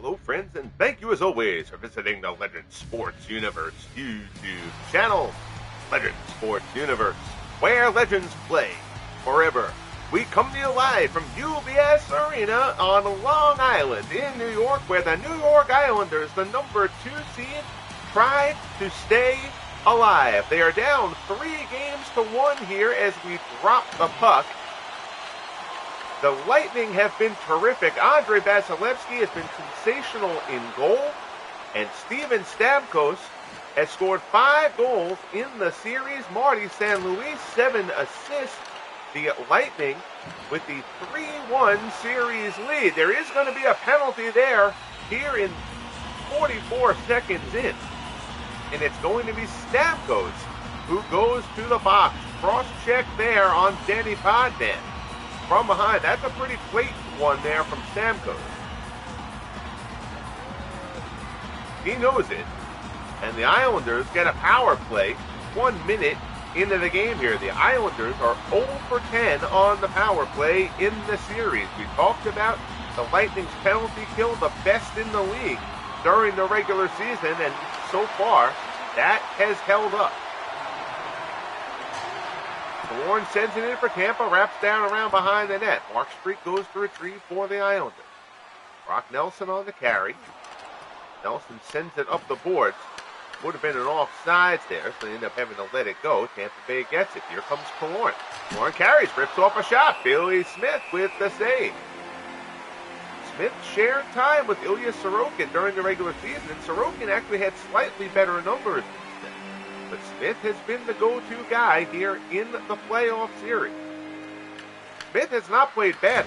Hello, friends, and thank you as always for visiting the Legend Sports Universe YouTube channel. Legend Sports Universe, where legends play forever. We come to you live from UBS Arena on Long Island in New York, where the New York Islanders, the number 2 seed, try to stay alive. They are down 3-1 here as we drop the puck. The Lightning have been terrific. Andrei Vasilevsky has been sensational in goal. And Steven Stamkos has scored 5 goals in the series. Marty St. Louis, 7 assists. The Lightning with the 3-1 series lead. There is going to be a penalty there here in 44 seconds in. And it's going to be Stamkos who goes to the box. Cross-check there on Denis Potvin. From behind, that's a pretty blatant one there from Stamkos. He knows it. And the Islanders get a power play 1 minute into the game here. The Islanders are 0 for 10 on the power play in the series. We talked about the Lightning's penalty kill, the best in the league during the regular season, and so far, that has held up. Warren sends it in for Tampa, wraps down around behind the net. Mark Street goes to retrieve for the Islanders. Brock Nelson on the carry. Nelson sends it up the boards. Would have been an offsides there, so they end up having to let it go. Tampa Bay gets it. Here comes Killorn. Killorn carries, rips off a shot. Billy Smith with the save. Smith shared time with Ilya Sorokin during the regular season, and Sorokin actually had slightly better numbers. But Smith has been the go-to guy here in the playoff series. Smith has not played bad.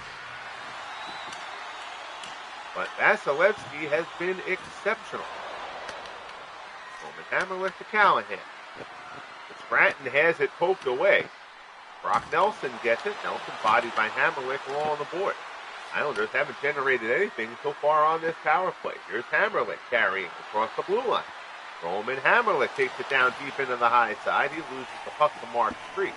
But Vasilevsky has been exceptional. Roman Hammerlick to Callahan. But Scranton has it poked away. Brock Nelson gets it. Nelson bodied by Hammerlick along the board. Islanders haven't generated anything so far on this power play. Here's Hammerlick carrying across the blue line. Roman Hammerlick takes it down deep into the high side. He loses the puck to Mark Street.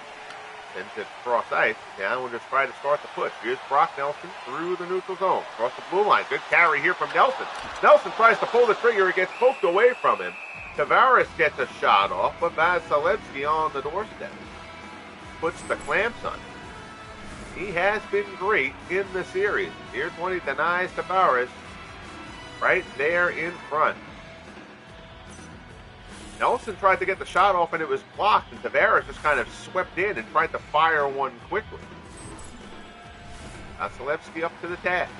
Sends it across ice. The Islanders try to start the push. Here's Brock Nelson through the neutral zone. Across the blue line. Good carry here from Nelson. Nelson tries to pull the trigger. It gets poked away from him. Tavares gets a shot off, but Vasilevsky on the doorstep puts the clamps on him. He has been great in the series. Tier 20 denies Tavares right there in front. Nelson tried to get the shot off and it was blocked, and Tavares just kind of swept in and tried to fire one quickly. Vasilevsky up to the task.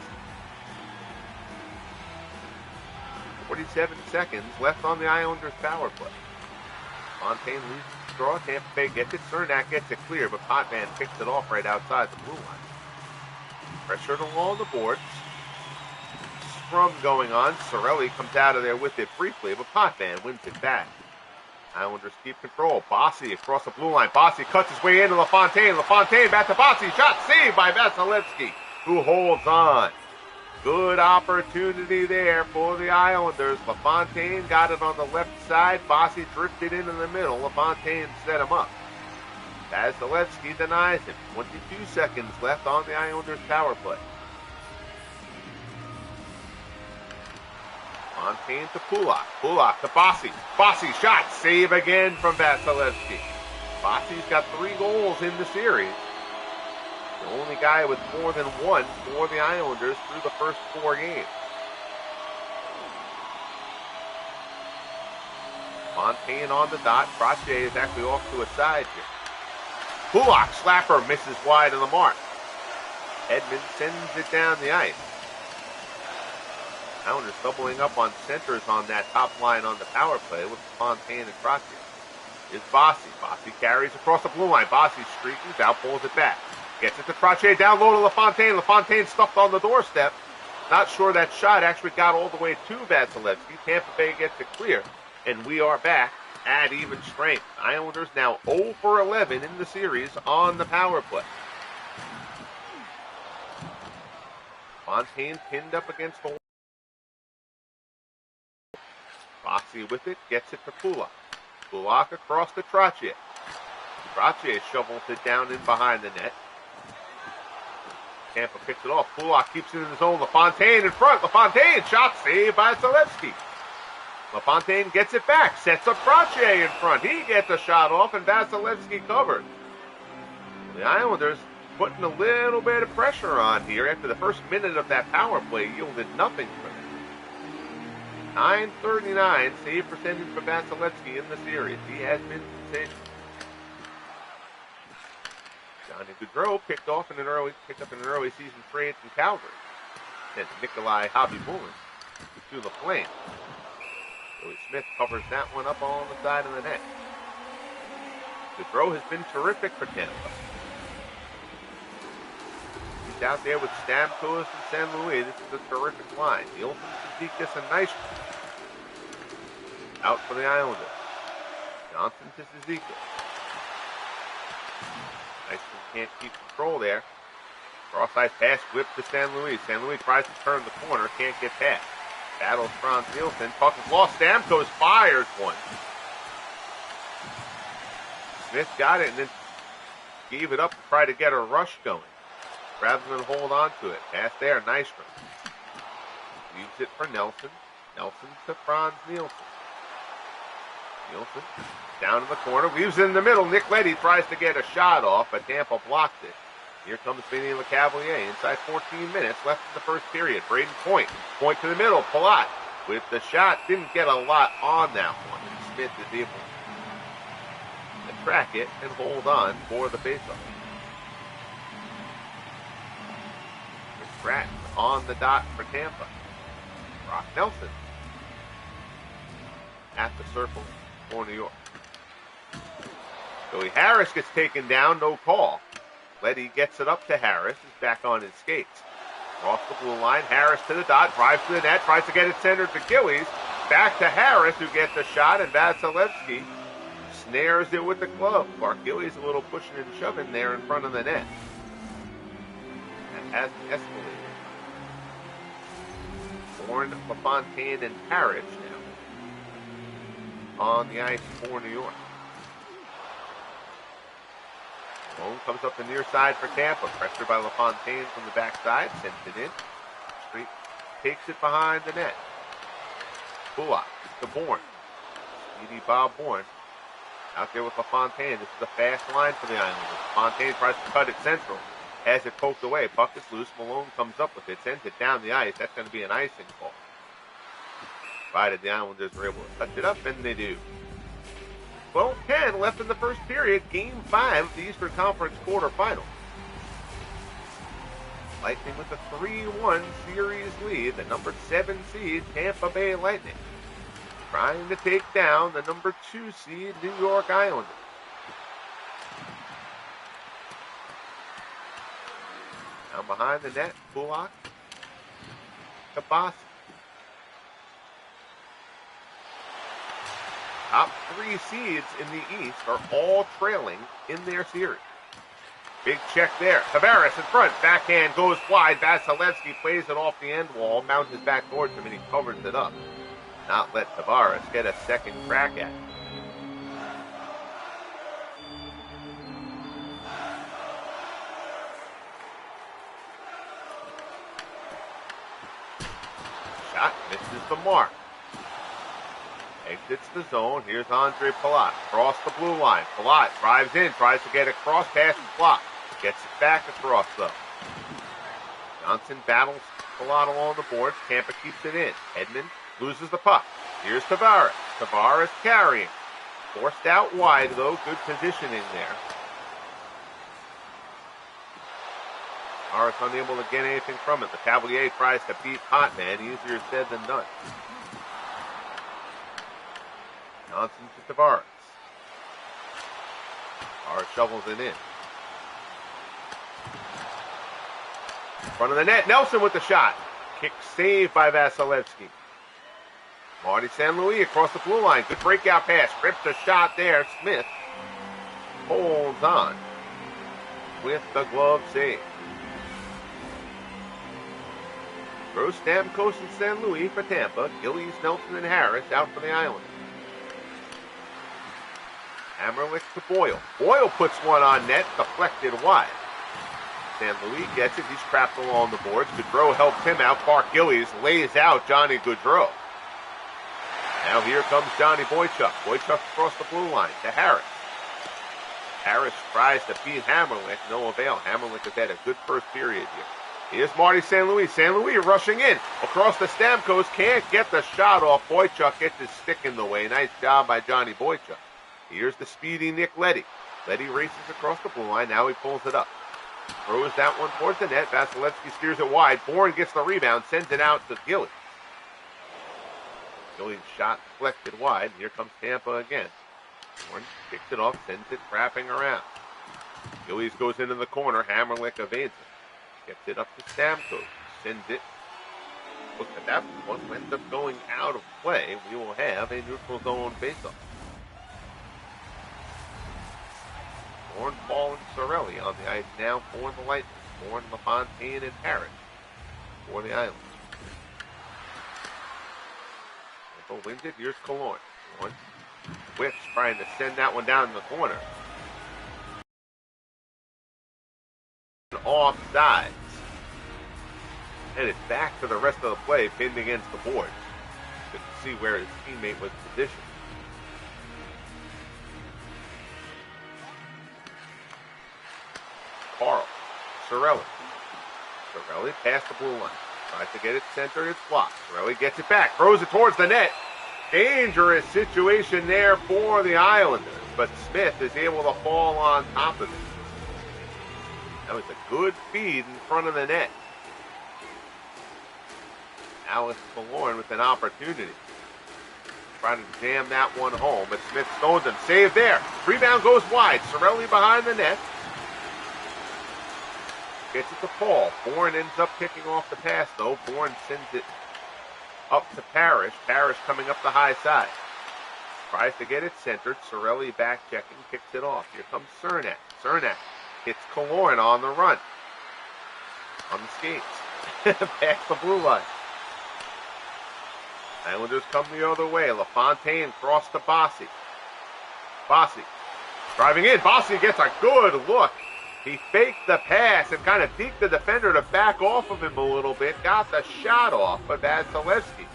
47 seconds left on the Islanders' power play. Fontaine loses the draw. Tampa Bay gets it. Cernak gets it clear, but Potvin picks it off right outside the blue line. Pressured along the boards. Scrum going on. Cirelli comes out of there with it briefly, but Potvin wins it back. Islanders keep control. Bossy across the blue line. Bossy cuts his way into LaFontaine. LaFontaine back to Bossy. Shot saved by Vasilevsky, who holds on. Good opportunity there for the Islanders. LaFontaine got it on the left side. Bossy drifted into the middle. LaFontaine set him up. Vasilevsky denies him. 22 seconds left on the Islanders' power play. Fontaine to Pulak. Pulak to Bossy. Bossy shot. Save again from Vasilevsky. Bossy's got 3 goals in the series. The only guy with more than 1 for the Islanders through the first 4 games. Fontaine on the dot. Trottier is actually off to a side here. Pulak slapper misses wide of the mark. Edmund sends it down the ice. Islanders doubling up on centers on that top line on the power play with Fontaine and Trottier. Is Bossy. Bossy carries across the blue line. Bossy streaking out, pulls it back. Gets it to Trottier, down low to LaFontaine. LaFontaine stuffed on the doorstep. Not sure that shot actually got all the way to Vasilevsky. Tampa Bay gets it clear, and we are back at even strength. Islanders now 0 for 11 in the series on the power play. Fontaine pinned up against the wall. Bossy with it, gets it to Pulak. Pulak across to Trottier. Trottier shovels it down in behind the net. Tampa picks it off. Kulak keeps it in the zone. LaFontaine in front. LaFontaine, shot saved by Vasilevsky. LaFontaine gets it back. Sets up Trottier in front. He gets a shot off, and Vasilevsky covered. The Islanders putting a little bit of pressure on here after the first minute of that power play yielded nothing for them. 939 save percentage for Vasilevsky in the series. He has been sensational. Johnny Gaudreau picked up in an early season trade from Calgary. Sent Nikolai Hobby-Bulin to the Flames. Billy Smith covers that one up on the side of the net. Gaudreau has been terrific for Tampa. He's out there with Stamkos and San Luis. This is a terrific line. Nielsen, Zizekas, and Nystrom. Out for the Islanders. Jonsson to Zizekas. Nystrom can't keep control there. Cross-ice pass whip to San Luis. San Luis tries to turn the corner, can't get past. Battles Franz Nielsen. Puck is lost. Stamkos fires one. Smith got it and then gave it up to try to get a rush going rather than hold on to it. Pass there, Nystrom. Leaves it for Nelson. Nelson to Franz Nielsen. Nielsen down in the corner. Leaves it in the middle. Nick Leddy tries to get a shot off, but Tampa blocked it. Here comes Vinny LeCavalier. Inside 14 minutes left in the first period. Braden Point. Point to the middle. Palat with the shot. Didn't get a lot on that one. And Smith is able to track it and hold on for the faceoff. Stratton on the dot for Tampa. Brock Nelson at the circle for New York. Joey Harris gets taken down. No call. Leddy gets it up to Harris. He's back on his skates. Across the blue line. Harris to the dot. Drives to the net. Tries to get it centered to Gillies. Back to Harris, who gets a shot. And Vasilevsky snares it with the glove. Clark Gillies a little pushing and shoving there in front of the net. That hasn't escalated. Bourne, LaFontaine, and Parrish now on the ice for New York. Malone comes up the near side for Tampa. Pressured by LaFontaine from the backside. Sends it in. Street takes it behind the net. Kulak to Bourne. Speedy Bob Bourne. Out there with LaFontaine. This is a fast line for the Islanders. LaFontaine tries to cut it central. Has it poked away. Puck is loose. Malone comes up with it. Sends it down the ice. That's going to be an icing call. Provided the Islanders were able to touch it up, and they do. 12:10 left in the first period. Game 5 of the Eastern Conference quarterfinal. Lightning with a 3-1 series lead. The number 7 seed, Tampa Bay Lightning, trying to take down the number 2 seed, New York Islanders. Now behind the net, Kulak to Bossy. Top 3 seeds in the East are all trailing in their series. Big check there. Tavares in front. Backhand goes wide. Vasilevsky plays it off the end wall. Bounces back towards him and he covers it up. Not let Tavares get a second crack at it. Shot misses the mark. Exits the zone. Here's Andre Palat. Across the blue line. Palat drives in. Tries to get a cross pass and block. Gets it back across though. Jonsson battles Palat along the boards. Tampa keeps it in. Edmund loses the puck. Here's Tavares. Tavares carrying. Forced out wide though. Good positioning there. Tavares unable to get anything from it. The Cavalier tries to beat Hotman. Easier said than done. Jonsson to Tavares. Tavares shovels it in. Front of the net. Nelson with the shot. Kick saved by Vasilevsky. Marty San Luis across the blue line. Good breakout pass. Rips a shot there. Smith holds on with the glove save. Gross, Stamkos, and San Luis for Tampa. Gillies, Nelson, and Harris out for the Islanders. Hammerlick to Boyle. Boyle puts one on net, deflected wide. St. Louis gets it. He's trapped along the boards. Gaudreau helps him out. Clark Gillies lays out Johnny Gaudreau. Now here comes Johnny Boychuk. Boychuk across the blue line to Harris. Harris tries to beat Hamonic. No avail. Hamonic has had a good first period here. Here's Marty St. Louis. St. Louis rushing in. Across the Stamkos. Can't get the shot off. Boychuk gets his stick in the way. Nice job by Johnny Boychuk. Here's the speedy Nick Leddy. Leddy races across the blue line. Now he pulls it up. Throws that one towards the net. Vasilevsky steers it wide. Bourne gets the rebound. Sends it out to Gillies. Gillies' shot deflected wide. Here comes Tampa again. Bourne kicks it off. Sends it wrapping around. Gillies goes into the corner. Hamonic evades it. Gets it up to Stamkos. Sends it. Look at that one. Ends up going out of play. We will have a neutral zone faceoff. Bourne, Paul, and Cirelli on the ice now for the Lightning. Bourne, LaFontaine, and Harris for the Islanders. Tampa wins it. Here's Killorn. Killorn whips, trying to send that one down in the corner. Offsides. Headed back to the rest of the play, pinned against the boards. Good to see where his teammate was positioned. Carl. Cirelli. Cirelli past the blue line. Tries to get it centered. It's blocked. Cirelli gets it back. Throws it towards the net. Dangerous situation there for the Islanders. But Smith is able to fall on top of it. That was a good feed in front of the net. Alex Killorn with an opportunity. Trying to jam that one home, but Smith stones him. Save there. Rebound goes wide. Cirelli behind the net. Gets it to Paul. Bourne ends up kicking off the pass, though. Bourne sends it up to Parrish. Parrish coming up the high side. Tries to get it centered. Cirelli back checking. Kicks it off. Here comes Cernak. Cernak hits Killorn on the run. On the skates. Past the blue line. Islanders come the other way. LaFontaine cross to Bossy. Bossy driving in. Bossy gets a good look. He faked the pass and kind of deked the defender to back off of him a little bit. Got the shot off, but Vasilevsky,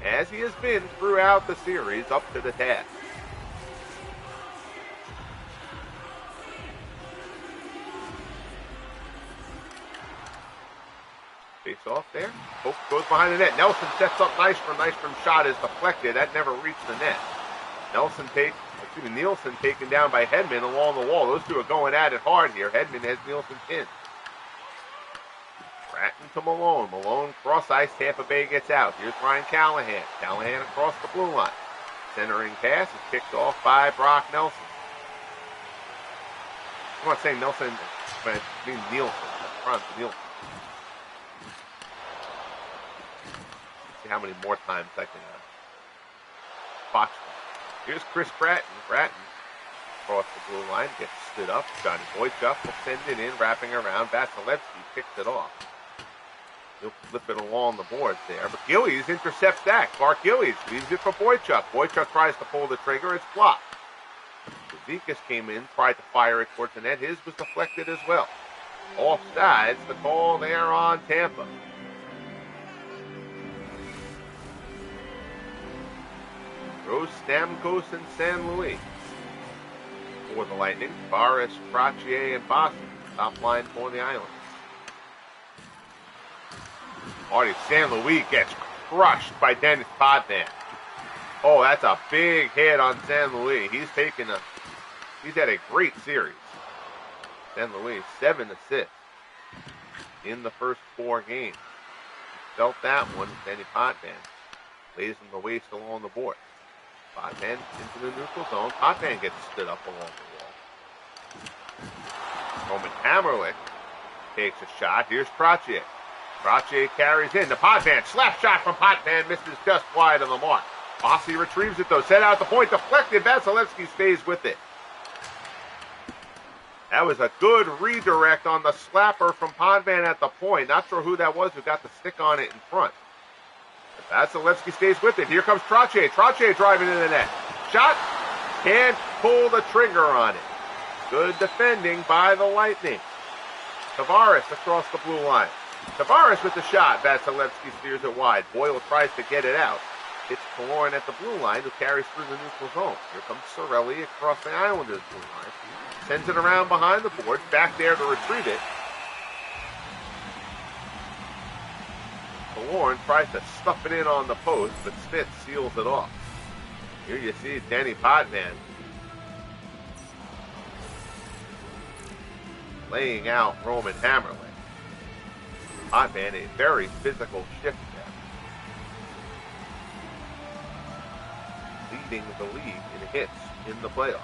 as he has been throughout the series, up to the task. Face off there. Pope goes behind the net. Nelson sets up Nystrom. Nystrom's shot is deflected. That never reached the net. Nielsen taken down by Hedman along the wall. Those two are going at it hard here. Hedman has Nielsen pinned. Stratton to Malone. Malone cross ice. Tampa Bay gets out. Here's Ryan Callahan. Callahan across the blue line. Centering pass is picked off by Brock Nelson. I'm not saying Nelson, but I mean Nielsen. Front Nielsen. Let's see how many more times I can botch them. Here's Chris Bratton. Bratton across the blue line, gets stood up. Johnny Boychuk will send it in, wrapping around. Vasilevsky picks it off. He'll flip it along the boards there. But Gillies intercepts that. Clark Gillies leaves it for Boychuk. Boychuk tries to pull the trigger. It's blocked. Zikas came in, tried to fire it towards the net. His was deflected as well. Offsides, the call there on Tampa. Rose, Stamkos, and San Luis. For the Lightning, Tavares, Trottier, and Bossy. Top line for the Islanders. Marty San Luis gets crushed by Denis Potvin. Oh, that's a big hit on San Luis. He's had a great series. San Luis, 7 assists in the first 4 games. Felt that one. Denis Potvin lays him to waste along the board. Potvin into the neutral zone. Potvin gets stood up along the wall. Roman Hammerlick takes a shot. Here's Trottier. Trottier carries in. The Potvin slap shot from Potvin misses just wide of the mark. Bossy retrieves it though. Set out the point. Deflected. Vasilevsky stays with it. That was a good redirect on the slapper from Potvin at the point. Not sure who that was who got the stick on it in front. Vasilevsky stays with it. Here comes Trottier. Trottier driving in the net. Shot. Can't pull the trigger on it. Good defending by the Lightning. Tavares across the blue line. Tavares with the shot. Vasilevsky steers it wide. Boyle tries to get it out. It's Killorn at the blue line who carries through the neutral zone. Here comes Cirelli across the Islanders' blue line. Sends it around behind the boards. Back there to retrieve it. Killorn tries to stuff it in on the post, but Smith seals it off. Here you see Denis Potvin laying out Roman Hammerley. Potvin, a very physical shift there. Leading the league in hits in the playoffs.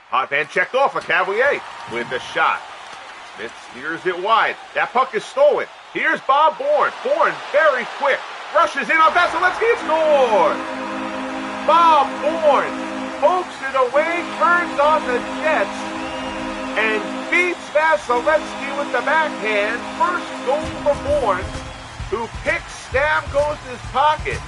Potvin checked off a Cavalier with a shot. Smith steers it wide. That puck is stolen. Here's Bob Bourne. Bourne very quick. Rushes in on Vasilevsky and scores! Bob Bourne pokes it away, turns on the jets, and beats Vasilevsky with the backhand. First goal for Bourne, who picks Stamkos' pocket.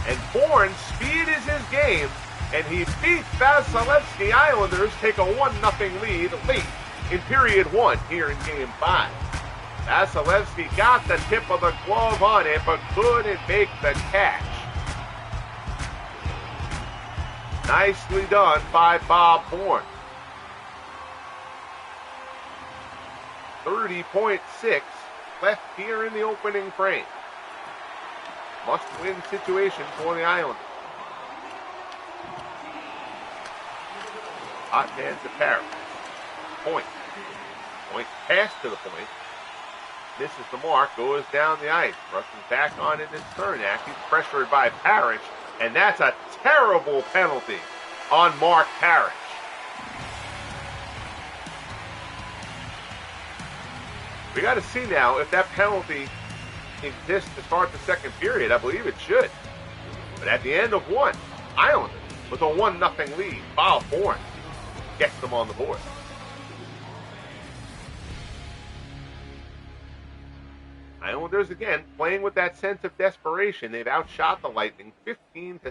And Bourne's speed is his game, and he beats Vasilevsky. Islanders take a 1-0 lead late in period 1 here in Game 5. Vasilevsky got the tip of the glove on it, but couldn't make the catch. Nicely done by Bob Bourne. 30.6 left here in the opening frame. Must-win situation for the Islanders. Hot hands to Paris. Point. Point pass to the point. Misses the mark, goes down the ice. Rushing back on into Cernak. He's pressured by Parrish, and that's a terrible penalty on Mark Parrish. We got to see now if that penalty exists to start the second period. I believe it should. But at the end of one, Islanders with a 1-0 lead. Bob Bourne gets them on the board. Islanders again playing with that sense of desperation. They've outshot the Lightning 15-7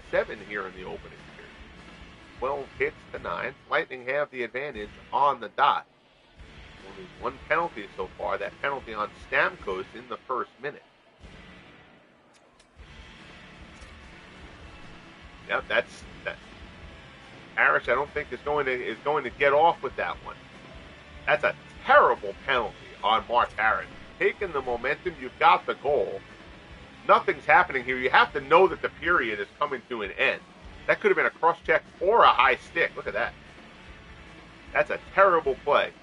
here in the opening period. 12 hits to 9. Lightning have the advantage on the dot. Only one penalty so far. That penalty on Stamkos in the first minute. Yep, that's Parrish. I don't think is going to get off with that one. That's a terrible penalty on Mark Parrish. Taking the momentum, you've got the goal. Nothing's happening here. You have to know that the period is coming to an end. That could have been a cross check or a high stick. Look at that. That's a terrible play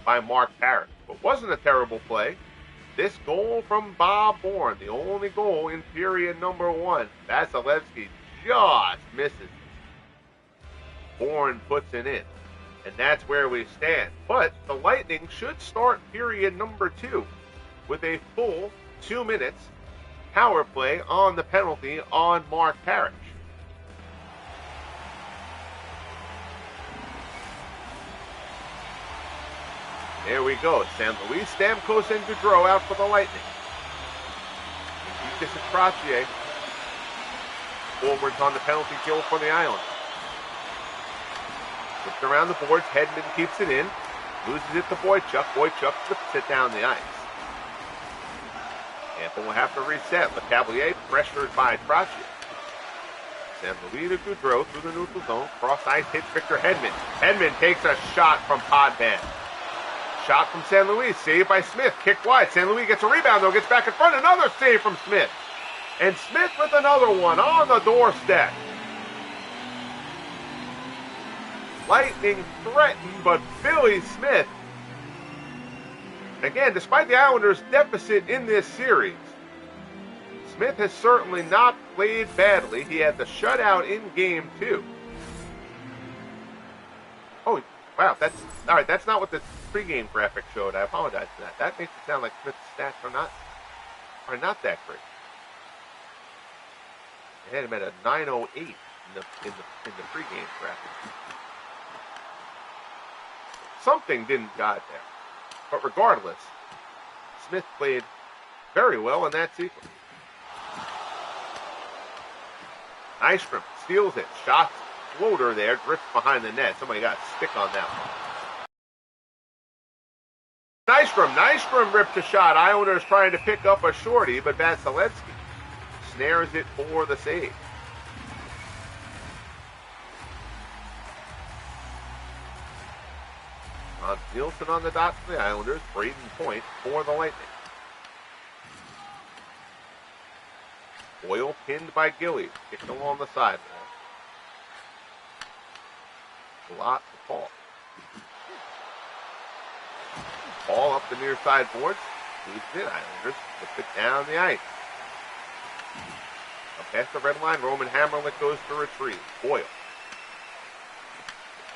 by Mark Parrish. But wasn't a terrible play. This goal from Bob Bourne, the only goal in period number 1. Vasilevsky just misses. Bourne puts it in. And that's where we stand. But the Lightning should start period number 2 with a full 2 minutes power play on the penalty on Mark Parrish. There we go. San Luis, Stamkos, and Gaudreau out for the Lightning. Denis Trottier forwards on the penalty kill for the Islanders. Flips around the boards. Hedman keeps it in. Loses it to Boychuk. Boychuk flips it down the ice. Tampa will have to reset. Le Cavalier pressured by Trottier. San Luis to Gaudreau through the neutral zone. Cross ice hits Victor Hedman. Hedman takes a shot from Potvin. Shot from San Luis. Saved by Smith. Kick wide. San Luis gets a rebound though. Gets back in front. Another save from Smith. And Smith with another one on the doorstep. Lightning threatened, but Billy Smith, again, despite the Islanders' deficit in this series, Smith has certainly not played badly. He had the shutout in Game 2. Oh, wow, that's all right. That's not what the pregame graphic showed. I apologize for that. That makes it sound like Smith's stats are not that great. They had him at a 908 in the pregame graphic. Something didn't jive there. But regardless, Smith played very well in that sequence. Nystrom steals it. Shots floater there, drifts behind the net. Somebody got a stick on that one. Nystrom ripped a shot. Islanders trying to pick up a shorty, but Vasilevsky snares it for the save. Nilsson on the dot for the Islanders. Braden Point for the Lightning. Boyle pinned by Gillies. Kicked along the sidewall. Lot to Paul. Paul up the near side boards. Loses it. Islanders lift it down the ice. Up past the red line. Roman Hammerlick goes to retrieve. Boyle.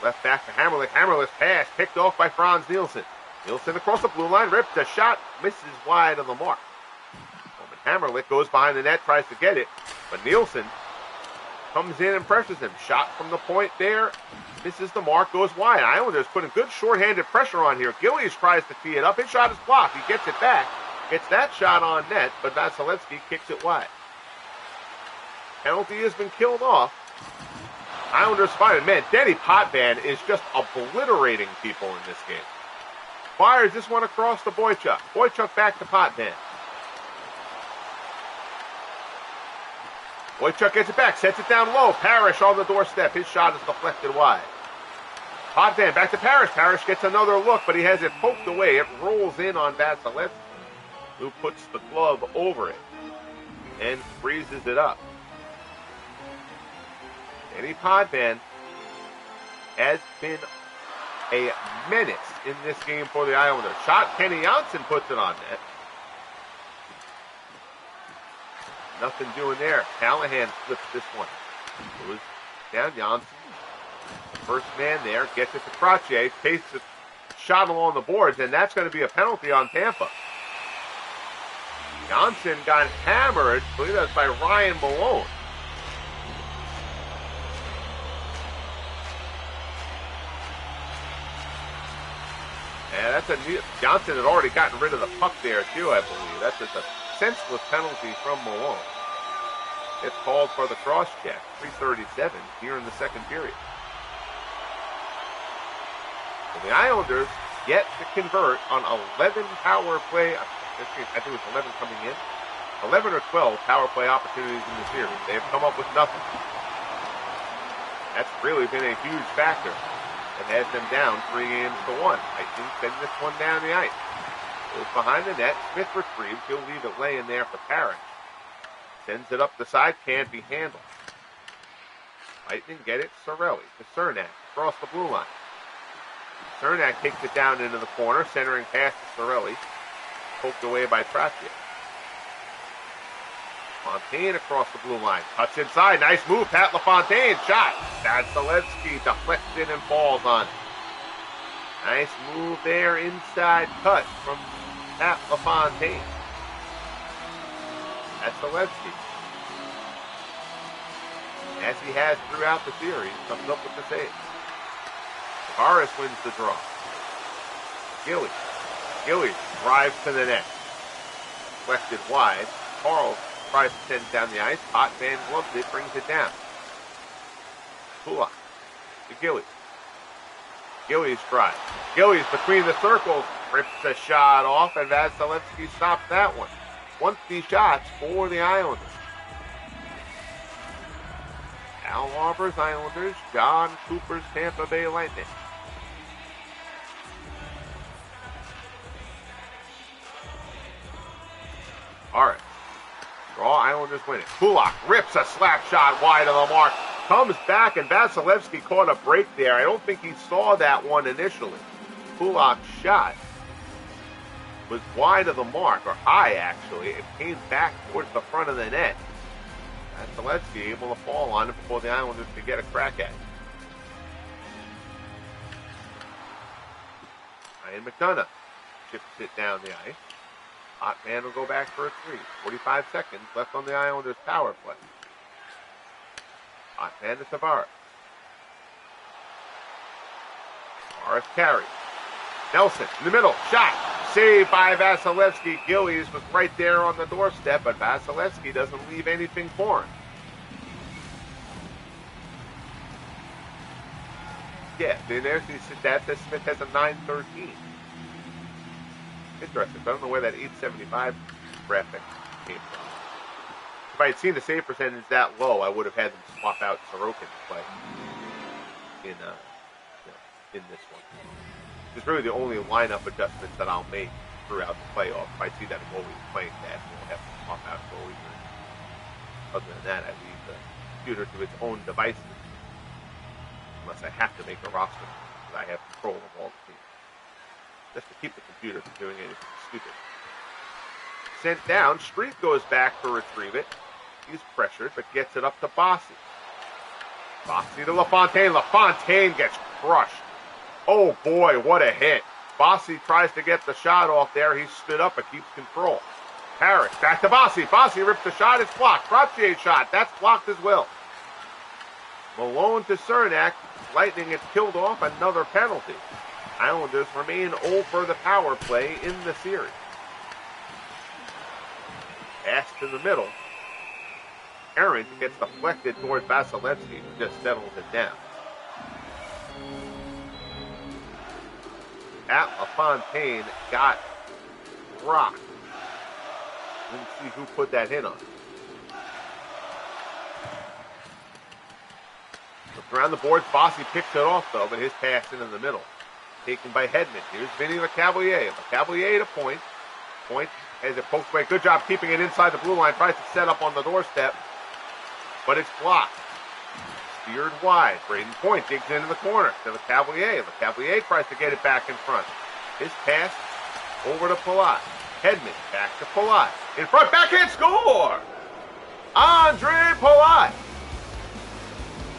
Left back to Hammerlick. Hammerlick's pass picked off by Franz Nielsen. Nielsen across the blue line. Ripped a shot. Misses wide of the mark. Roman Hammerlick goes behind the net. Tries to get it. But Nielsen comes in and presses him. Shot from the point there. Misses the mark. Goes wide. Islanders putting good shorthanded pressure on here. Gillies tries to tee it up. His shot is blocked. He gets it back. Gets that shot on net. But Vasilevsky kicks it wide. Penalty has been killed off. Islanders fighting. Man, Denis Potvin is just obliterating people in this game. Fires this one across to Boychuk. Boychuk back to Potvin. Boychuk gets it back, sets it down low. Parrish on the doorstep. His shot is deflected wide. Potvin back to Parrish. Parrish gets another look, but he has it poked away. It rolls in on Vasilevsky, who puts the glove over it and freezes it up. Denis Potvin has been a menace in this game for the Islanders. Shot, Kenny Jonsson puts it on net. Nothing doing there. Callahan flips this one. Goes down Jonsson. First man there, gets it to Trottier, takes the shot along the boards, and that's going to be a penalty on Tampa. Jonsson got hammered, I believe that's by Ryan Malone. Yeah, that's Jonsson had already gotten rid of the puck there too, I believe. That's just a senseless penalty from Malone. It's called for the cross check. 3:37 here in the second period. So the Islanders yet to convert on 11 power play. I think it was 11 coming in. 11 or 12 power play opportunities in the series. They have come up with nothing. That's really been a huge factor. It has them down 3-1. I think send this one down the ice. Goes behind the net. Smith retrieves. He'll leave it laying there for Parrish. Sends it up the side. Can't be handled. Lightning get it. Cirelli to Cernak. Across the blue line. Cernak takes it down into the corner. Centering pass to Cirelli. Poked away by Trottier. Fontaine across the blue line. Cuts inside. Nice move. Pat LaFontaine. Shot. Vasilevsky deflected and falls on it. Nice move there. Inside cut from Pat LaFontaine. Vasilevsky, as he has throughout the series, comes up with the save. Tavares wins the draw. Gillies drives to the net. Deflected wide. Carl tries to send down the ice. Potvin gloves it, brings it down. Kulak to Gillies. Gillies tries. Gillies between the circles rips the shot off, and Vasilevsky stops that one. 20 shots for the Islanders. Al Arbor's Islanders, John Cooper's Tampa Bay Lightning. All right. Draw, Islanders win it. Kulak rips a slap shot wide of the mark. Comes back, and Vasilevsky caught a break there. I don't think he saw that one initially. Kulak's shot was wide of the mark, or high actually. It came back towards the front of the net. Vasilevsky able to fall on it before the Islanders could get a crack at it. Ryan McDonough chips it down the ice. Hot man will go back for a three. 45 seconds left on the Islanders' power play. Hot man to Tavares. Tavares carries. Nelson in the middle. Shot. Saved by Vasilevsky. Gillies was right there on the doorstep, but Vasilevsky doesn't leave anything for him. Yeah, then there's that Smith has a 913. Interesting. I don't know where that 875 graphic came from. If I had seen the save percentage that low, I would have had them swap out Sorokin to play in this one. It's really the only lineup adjustments that I'll make throughout the playoffs. If I see that a goalie is playing bad, we'll have to swap out goalies. Other than that, I leave the computer to its own devices. Unless I have to make a roster, because I have control of all the teams. Just to keep the computer from doing anything stupid. Sent down, Street goes back to retrieve it. He's pressured, but gets it up to Bossy. Bossy to LaFontaine. LaFontaine gets crushed. Oh boy, what a hit. Bossy tries to get the shot off there. He stood up but keeps control. Tavares back to Bossy. Bossy rips the shot. It's blocked. Trottier's shot. That's blocked as well. Malone to Cernak. Lightning has killed off another penalty. Islanders remain over the power play in the series. Pass to the middle. Aaron gets deflected towards Vasilevsky, who just settles it down. Pat LaFontaine got rocked. Didn't see who put that hit on. Looked around the boards. Bossy picks it off, though, but his pass into the middle. Taken by Hedman. Here's Vinny Lecavalier. Lecavalier to Point. Point has it poked away. Good job keeping it inside the blue line. Tries to set up on the doorstep, but it's blocked. Steered wide. Braden Point digs into the corner to Lecavalier. Lecavalier tries to get it back in front. His pass over to Palat. Hedman back to Palat. In front, backhand score! Andre Palat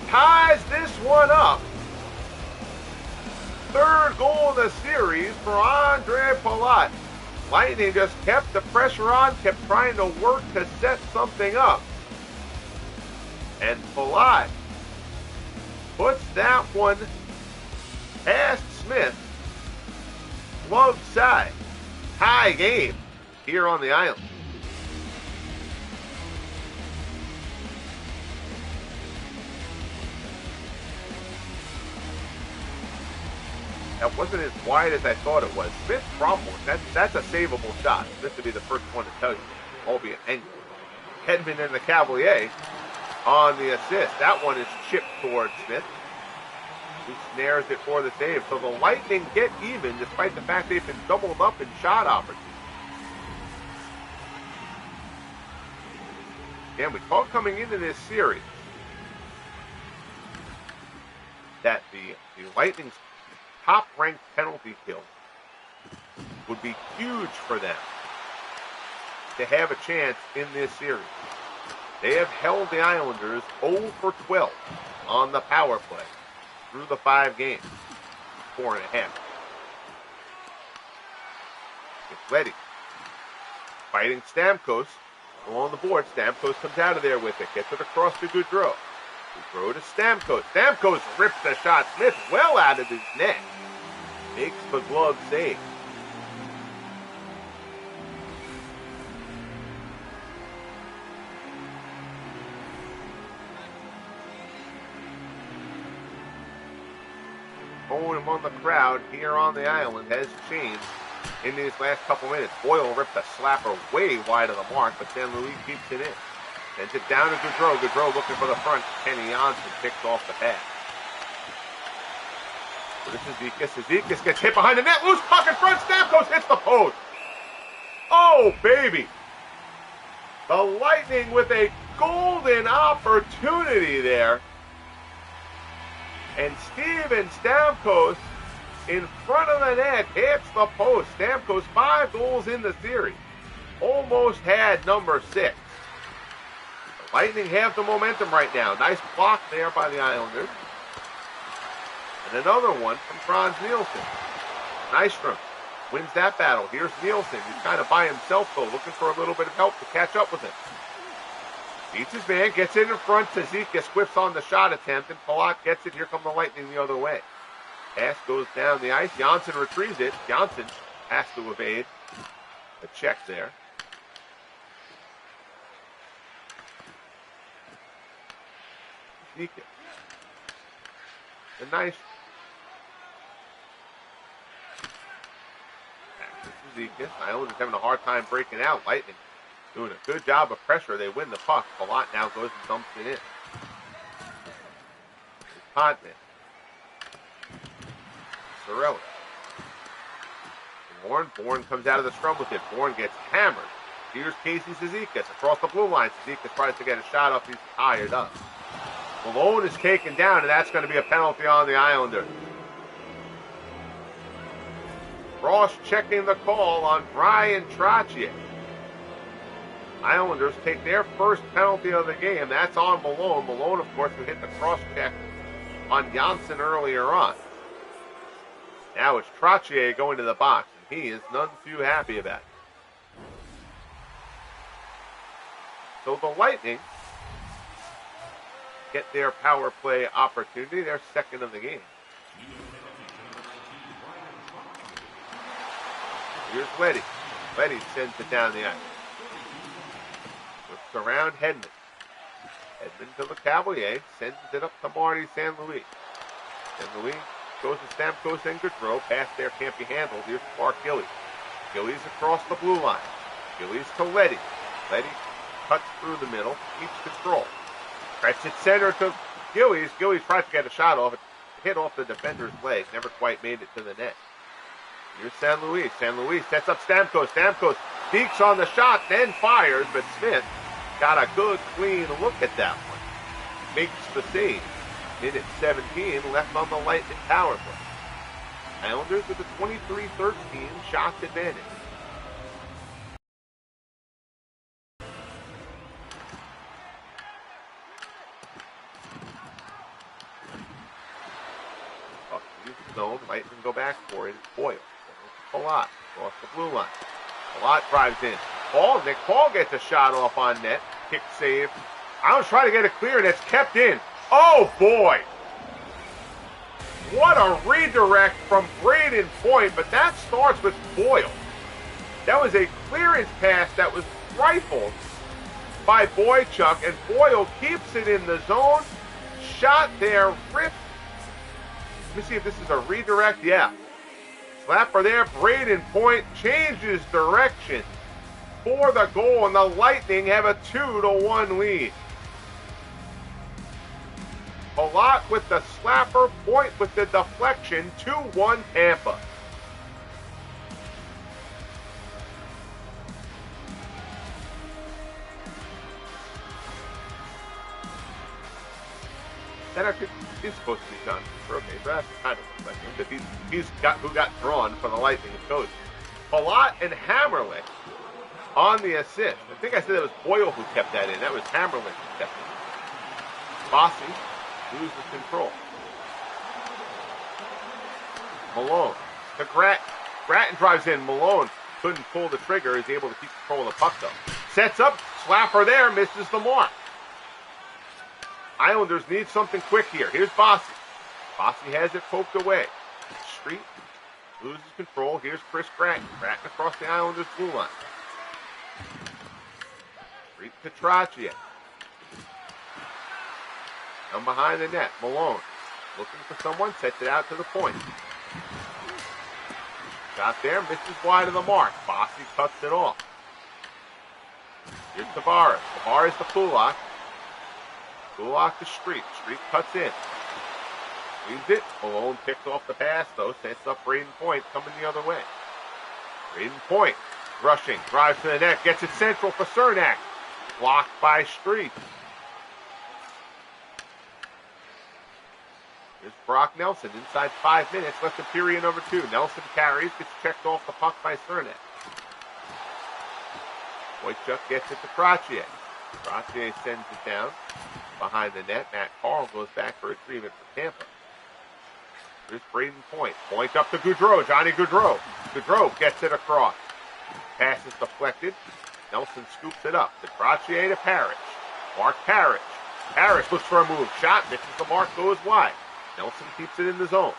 ties this one up. Third goal of the series for Andre Palat. Lightning just kept the pressure on, kept trying to work to set something up. And Palat puts that one past Smith. Glove side. Tie game here on the island. That wasn't as wide as I thought it was. Smith problem. That's a savable shot. Smith would be the first one to tell you, albeit angry. Hedman and the Cavalier on the assist. That one is chipped towards Smith, who snares it for the save. So the Lightning get even despite the fact they've been doubled up in shot opportunities. And we thought coming into this series that the Lightning's top-ranked penalty kill would be huge for them to have a chance in this series. They have held the Islanders 0 for 12 on the power play through the 5 games. 4.5. It's Letty fighting Stamkos along the board. Stamkos comes out of there with it. Gets it across to Goudreau. Goudreau to Stamkos. Stamkos rips the shot. Smith well out of his net. Makes the glove save. Tone among the crowd here on the island has changed in these last couple minutes. Boyle ripped a slapper way wide of the mark, but San Luis keeps it in. Sends it down to Goudreau. Goudreau looking for the front. Kenny Jonsson picks off the pass. So this is Zikas. Zikas gets hit behind the net. Loose puck in front. Stamkos hits the post. Oh, baby. The Lightning with a golden opportunity there. And Steven Stamkos in front of the net hits the post. Stamkos 5 goals in the series. Almost had number 6. The Lightning have the momentum right now. Nice block there by the Islanders. And another one from Franz Nielsen. Nystrom wins that battle. Here's Nielsen. He's kind of by himself, though, looking for a little bit of help to catch up with him. Beats his man, gets it in front. Zikas whips on the shot attempt, and Palat gets it. Here come the Lightning the other way. Pass goes down the ice. Jonsson retrieves it. Jonsson has to evade the check there. Zikas. A nice Zizekas. Islanders having a hard time breaking out. Lightning doing a good job of pressure. They win the puck. Palat now goes and dumps it in. Potvin. Sorelli. Bourne comes out of the scrum with it. Bourne gets hammered. Here's Casey Zizekas across the blue line. Zizekas tries to get a shot off. He's tired up. Malone is taken down, and that's going to be a penalty on the Islanders. Ross checking the call on Bryan Trottier. Islanders take their first penalty of the game. That's on Malone. Malone, of course, who hit the cross check on Jonsson earlier on. Now it's Trottier going to the box, and he is none too happy about it. So the Lightning get their power play opportunity, their second of the game. Here's Letty. Letty sends it down the ice. Looks around Hedman. Hedman to the Cavalier, sends it up to Marty St. Louis. St. Louis goes to Stamkos and Gaudreau. Pass there can't be handled. Here's Clark Gillies. Gillies across the blue line. Gillies to Letty. Letty cuts through the middle, keeps control. Stretch it center to Gillies. Gillies tries to get a shot off it. Hit off the defender's leg. Never quite made it to the net. Here's St. Louis. St. Louis sets up Stamkos. Stamkos peeks on the shot, then fires, but Smith got a good, clean look at that one. Makes the save. Minute 17 left on the Lightning power play. Islanders with a 23-13 shots advantage. Up to the zone. Lightning go back for it. It's Boyle. Palat across the blue line. Palat drives in. Nick Paul gets a shot off on net. Kick save. I was trying to get it clear, and it's kept in. Oh, boy. What a redirect from Brayden Point, but that starts with Boyle. That was a clearance pass that was rifled by Boychuk, and Boyle keeps it in the zone. Shot there, ripped. Let me see if this is a redirect. Yeah. Slapper there, Brayden Point changes direction for the goal, and the Lightning have a 2-1 lead. Palat with the slapper, Point with the deflection, 2-1 Tampa. That actually is supposed to be done. Okay, so that's kind of reflecting because he's got who got drawn for the Lightning coach. Palat and Hammerlick on the assist. I think I said it was Boyle who kept that in. That was Hammerlick who kept it in. Bossy loses control. Malone to Gratton drives in. Malone couldn't pull the trigger. Is able to keep control of the puck though. Sets up. Slapper there. Misses the mark. Islanders need something quick here. Here's Bossy. Bossy has it poked away. Street loses control. Here's Chris Gratton. Gratton across the Islanders' blue line. Street to Trottier. Down behind the net. Malone looking for someone. Sets it out to the point. Got there. Misses wide of the mark. Bossy cuts it off. Here's Tavares. Tavares to Kulak. Kulak to Street. Street cuts in. Leaves it. Malone picks off the pass, though. Sets up Brayden Point coming the other way. Brayden Point rushing. Drives to the net. Gets it central for Cernak. Blocked by Street. Here's Brock Nelson. Inside 5 minutes. Left in period number 2. Nelson carries. Gets checked off the puck by Cernak. Boychuk gets it to Trottier. Trottier sends it down behind the net. Matt Carl goes back for retrievement for Tampa. Here's Brayden Point. Point up to Gaudreau. Johnny Gaudreau. Gaudreau gets it across. Pass is deflected. Nelson scoops it up. To Trottier to Parrish. Mark Parrish. Parrish looks for a move. Shot. Misses the mark. Goes wide. Nelson keeps it in the zone.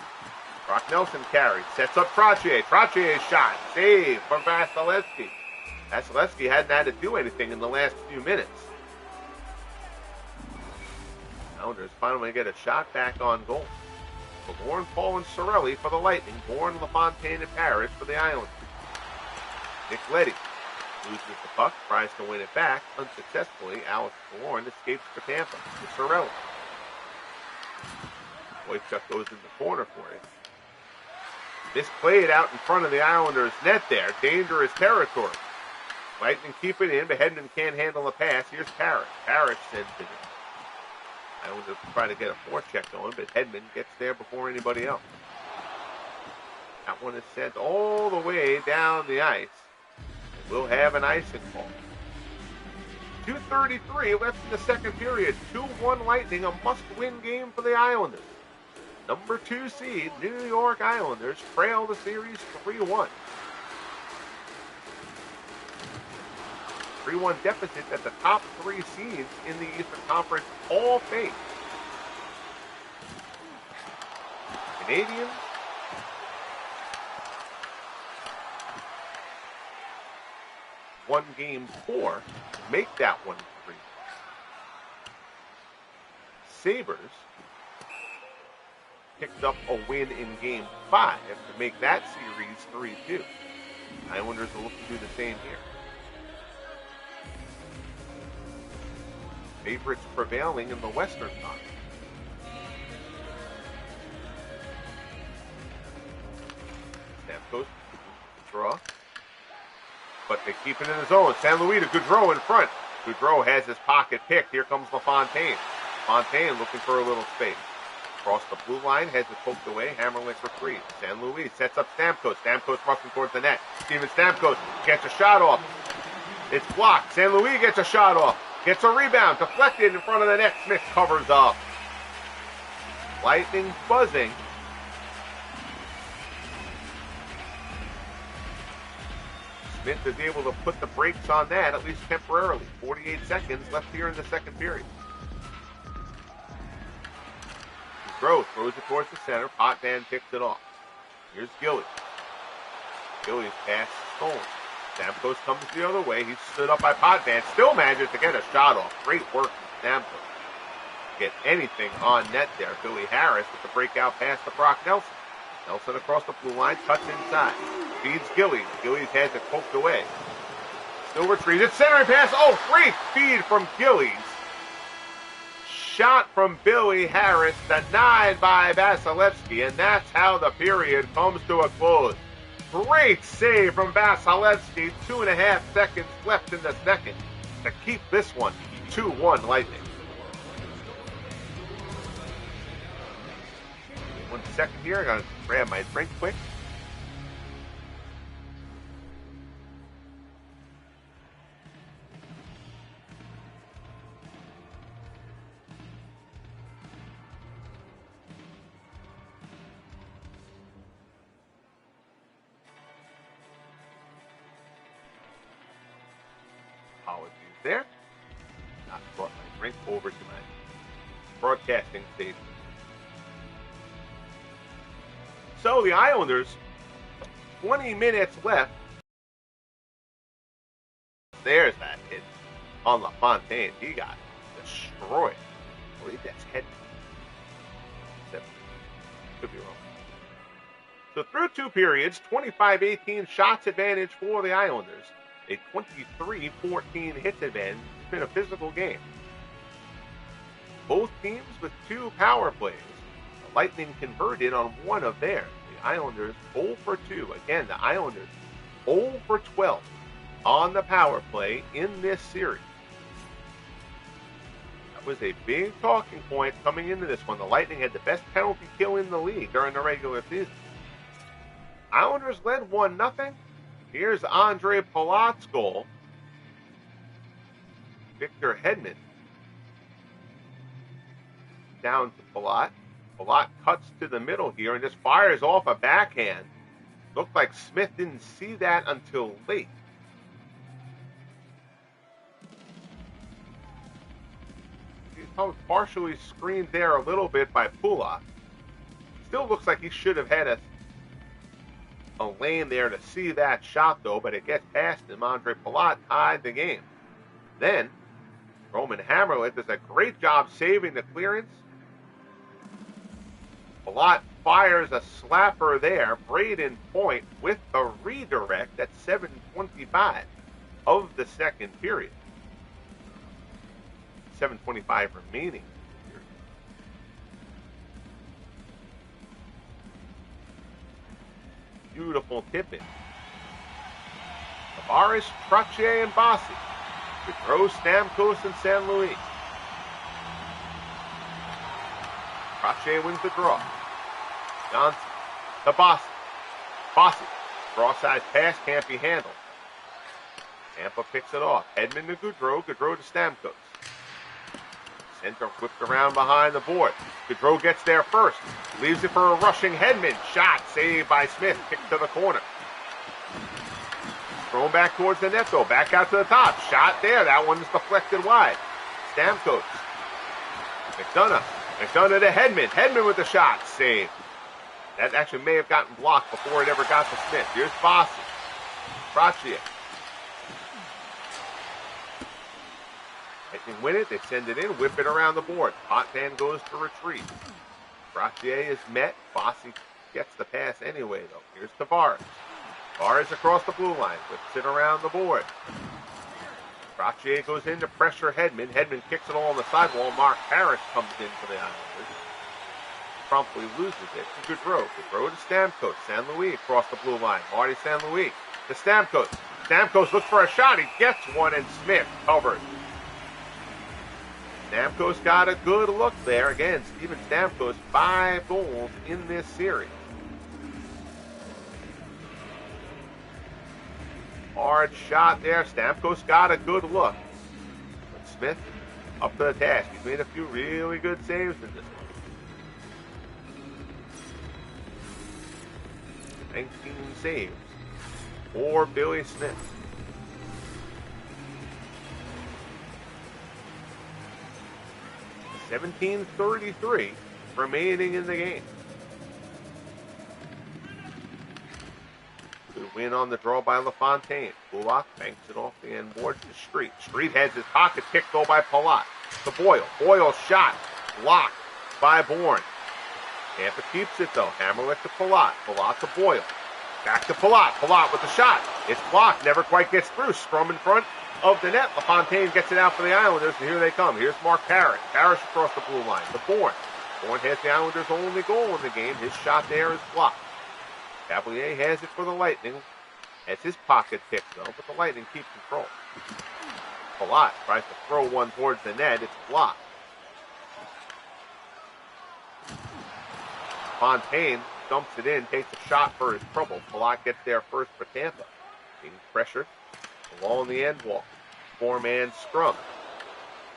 Brock Nelson carries. Sets up Trottier. Trottier's shot. Save from Vasilevsky. Vasilevsky hadn't had to do anything in the last few minutes. Islanders finally get a shot back on goal. Bourne, Paul, and Sorelli for the Lightning. Bourne, LaFontaine, and Parrish for the Islanders. Nick Leddy loses the puck, tries to win it back. Unsuccessfully, Alex Killorn escapes for Tampa. To Sorelli. Boychuk goes in the corner for it. Misplayed out in front of the Islanders' net there. Dangerous territory. Lightning keep it in, but Hedman can't handle the pass. Here's Parrish. Parrish sends it in. Islanders try to get a forecheck going, but Hedman gets there before anybody else. That one is sent all the way down the ice. And we'll have an icing call. 2:33 left in the second period. 2-1 Lightning, a must-win game for the Islanders. Number 2 seed, New York Islanders, trail the series 3-1. 3-1 deficit that the top 3 seeds in the Eastern Conference all face. Canadians won game 4 to make that one 3. Sabres picked up a win in game 5 to make that series 3-2. Islanders will look to do the same here. Favorites prevailing in the Western Conference. Stamkos draw, but they keep it in the zone. San Luis to Gaudreau in front. Gaudreau has his pocket picked. Here comes LaFontaine. LaFontaine looking for a little space. Across the blue line, has it poked away. Hammerlick reprieve. San Luis sets up Stamkos. Stamkos rushing towards the net. Steven Stamkos gets a shot off. It's blocked. San Luis gets a shot off. Gets a rebound. Deflected in front of the net. Smith covers up. Lightning buzzing. Smith is able to put the brakes on that, at least temporarily. 48 seconds left here in the second period. Gaudreau throws it towards the center. Potvin picks it off. Here's Gilly. Gilly's pass stolen. Stamkos comes the other way. He's stood up by Potvin. Still manages to get a shot off. Great work from Stamkos. Get anything on net there. Billy Harris with the breakout pass to Brock Nelson. Nelson across the blue line, cuts inside. Feeds Gillies. Gillies has it poked away. Still retrieves it. Centering pass. Oh, great feed from Gillies. Shot from Billy Harris, denied by Vasilevsky, and that's how the period comes to a close. Great save from Vasilevsky. 2.5 seconds left in the second to keep this one 2-1 Lightning. 1 second here. I'm going to grab my drink quick. Apologies there. I brought my drink over to my broadcasting station. So the Islanders, 20 minutes left. There's that hit on LaFontaine. He got destroyed. I believe that's head. Could be wrong. So through 2 periods, 25-18 shots advantage for the Islanders. A 23-14 hits advantage. It's been a physical game. Both teams with 2 power plays. The Lightning converted on one of theirs. The Islanders 0 for 2. Again, the Islanders 0 for 12 on the power play in this series. That was a big talking point coming into this one. The Lightning had the best penalty kill in the league during the regular season. Islanders led 1-0. Here's Andre Palat's goal. Victor Hedman down to Palat. Palat cuts to the middle here and just fires off a backhand. Looked like Smith didn't see that until late. He's partially screened there a little bit by Palat. Still looks like he should have had a lane there to see that shot, though, but it gets past him. Andre Palat tied the game. Then, Roman Hammerlick does a great job saving the clearance. Palat fires a slapper there. Braden Point with the redirect at 7:25 of the second period. 7:25 remaining. Beautiful tip-in. Tavares, Trottier, and Bossy. Gaudreau, Stamkos, and San Luis. Trottier wins the draw. Jonsson to Bossy. Bossy. Cross-side pass can't be handled. Tampa picks it off. Hedman to Gaudreau. Gaudreau to Stamkos. Center whipped around behind the board. Gaudreau gets there first. Leaves it for a rushing Hedman. Shot saved by Smith. Kicked to the corner. Thrown back towards the net, though. Back out to the top. Shot there. That one's deflected wide. Stamkos. McDonough. McDonough to Hedman. Hedman with the shot. Saved. That actually may have gotten blocked before it ever got to Smith. Here's Bossy. Trottier. They can win it. They send it in. Whip it around the board. Potvin goes to retreat. Trottier is met. Bossy gets the pass anyway, though. Here's Tavares. Tavares across the blue line. Whips it around the board. Trottier goes in to pressure Hedman. Hedman kicks it all on the sidewall. Mark Harris comes in for the Islanders. Promptly loses it to Gaudreau. Gaudreau to Stamkos. San Luis across the blue line. Marty San Luis to Stamkos. Stamkos looks for a shot. He gets one, and Smith covers. Stamkos got a good look there. Again, Steven Stamkos, 5 goals in this series. Hard shot there. Stamkos got a good look. But Smith up to the task. He's made a few really good saves in this one. 19 saves for Billy Smith. $17:33 remaining in the game. Good win on the draw by LaFontaine. Kulak banks it off the end board to Street. Street has his pocket picked though by Palat. To Boyle. Boyle's shot blocked by Bourne. Tampa keeps it though. Hamonic to Palat. Palat to Boyle. Back to Palat. Palat with the shot. It's blocked. Never quite gets through. Strum in front of the net. LaFontaine gets it out for the Islanders, and here they come. Here's Mark Parrish. Parrish across the blue line. To Bourne. Bourne has the Islanders' only goal in the game. His shot there is blocked. Cavalier has it for the Lightning. Has his pocket picked, though, but the Lightning keep control. Palat tries to throw one towards the net. It's blocked. Fontaine dumps it in, takes a shot for his trouble. Palat gets there first for Tampa. Being pressured along the end wall. 4-man scrum.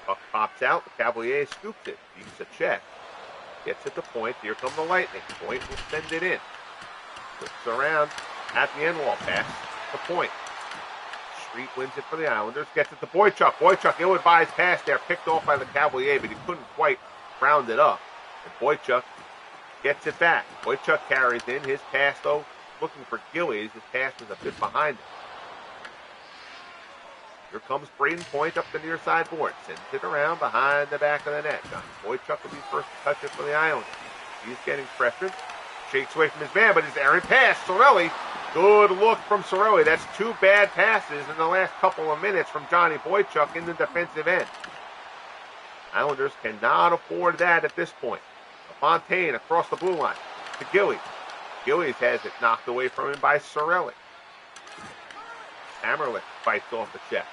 Puck pops out. The Cavalier scoops it. Beats a check. Gets it to Point. Here come the Lightning. Point will send it in. Flips around at the end wall. Pass to Point. Street wins it for the Islanders. Gets it to Boychuk. Boychuk, ill-advised pass there. Picked off by the Cavalier, but he couldn't quite round it up. And Boychuk gets it back. Boychuk carries in. His pass, though, looking for Gillies. His pass was a bit behind him. Here comes Braden Point up the near side board. Sends it around behind the back of the net. Johnny Boychuk will be first to touch it for the Islanders. He's getting pressured. Shakes away from his man, but his errant pass. Cirelli. Good look from Cirelli. That's 2 bad passes in the last couple of minutes from Johnny Boychuk in the defensive end. Islanders cannot afford that at this point. Fontaine across the blue line to Gillies. Gillies has it knocked away from him by Cirelli. Hammerlick fights off the check.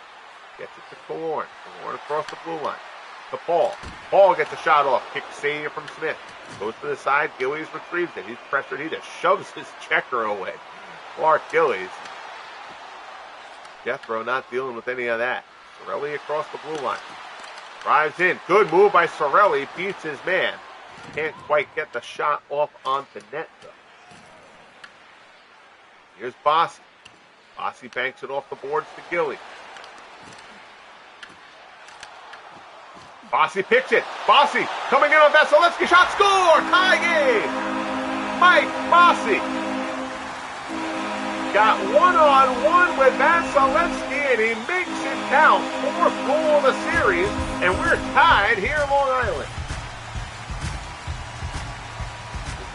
Gets it to Killorn. Killorn across the blue line to Paul. Paul gets a shot off. Kick save from Smith. Goes to the side. Gillies retrieves it. He's pressured. He just shoves his checker away. Clark Gillies. Jethro not dealing with any of that. Cirelli across the blue line. Drives in. Good move by Cirelli. Beats his man. Can't quite get the shot off onto net, though. Here's Bossy. Bossy banks it off the boards to Gillies. Bossy picks it. Bossy coming in on Vasilevsky. Shot, score! Tie game! Mike Bossy got one-on-one with Vasilevsky, and he makes it count. 4th goal of the series, and we're tied here in Long Island.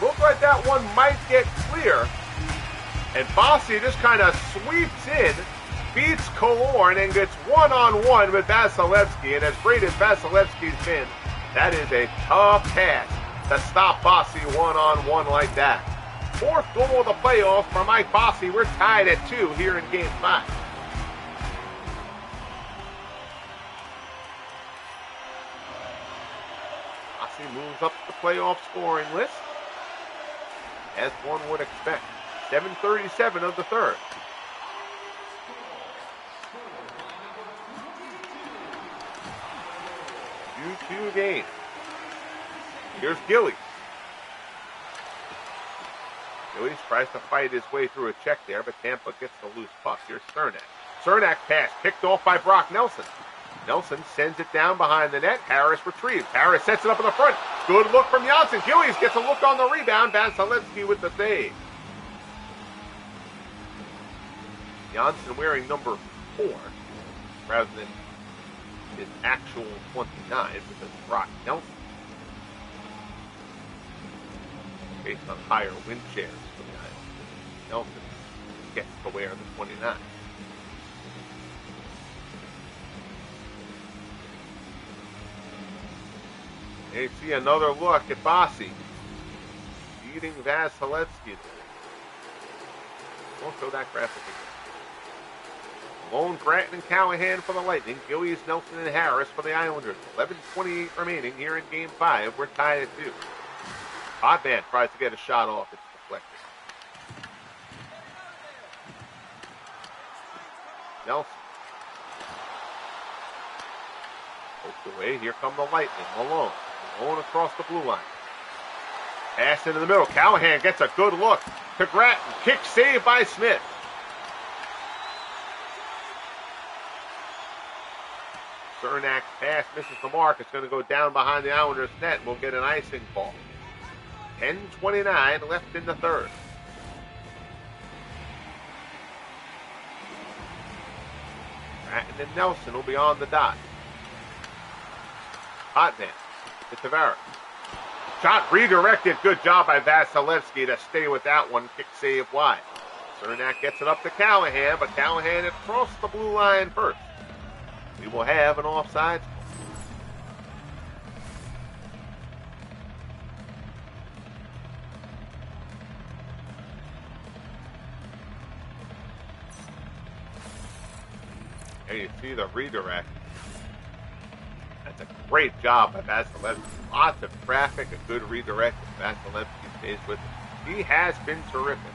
Looked like that one might get clear. And Bossy just kind of sweeps in, beats Kallorn, and gets one-on-one with Vasilevsky. And as great as Vasilevsky's been, that is a tough task to stop Bossy one-on-one like that. Fourth goal of the playoffs for Mike Bossy. We're tied at 2 here in Game 5. Bossy moves up the playoff scoring list, as one would expect. 7:37 of the third. Two game. Here's Gillies. Gillies tries to fight his way through a check there, but Tampa gets the loose puck. Here's Cernak. Cernak pass picked off by Brock Nelson. Nelson sends it down behind the net. Harris retrieves. Harris sets it up in the front. Good look from Jonsson. Gillies gets a look on the rebound. Vasilevsky with the save. Jonsson wearing number 4 rather than his actual 29 because Brock Nelson, based on higher wind shares for the Islanders, Nelson gets to wear the 29. And you see another look at Bossy beating Vasilevsky. We'll show that graphic again. Lone, Gratton, and Callahan for the Lightning. Gillies, Nelson, and Harris for the Islanders. 11:28 remaining here in Game 5. We're tied at 2. Potvin tries to get a shot off. It's deflected. Nelson. Poked away. Here come the Lightning. Malone. Malone across the blue line. Pass into the middle. Callahan gets a good look to Gratton. Kick saved by Smith. Cernak's pass misses the mark. It's going to go down behind the Islanders' net. We'll get an icing call. 10:29 left in the third. Gratton and Nelson will be on the dot. Potvin to Tavares. Shot redirected. Good job by Vasilevsky to stay with that one. Kick save wide. Cernak gets it up to Callahan, but Callahan had crossed the blue line first. We will have an offside. There you see the redirect. That's a great job by Vasilevsky. Lots of traffic, a good redirect. Vasilevsky stays with him. He has been terrific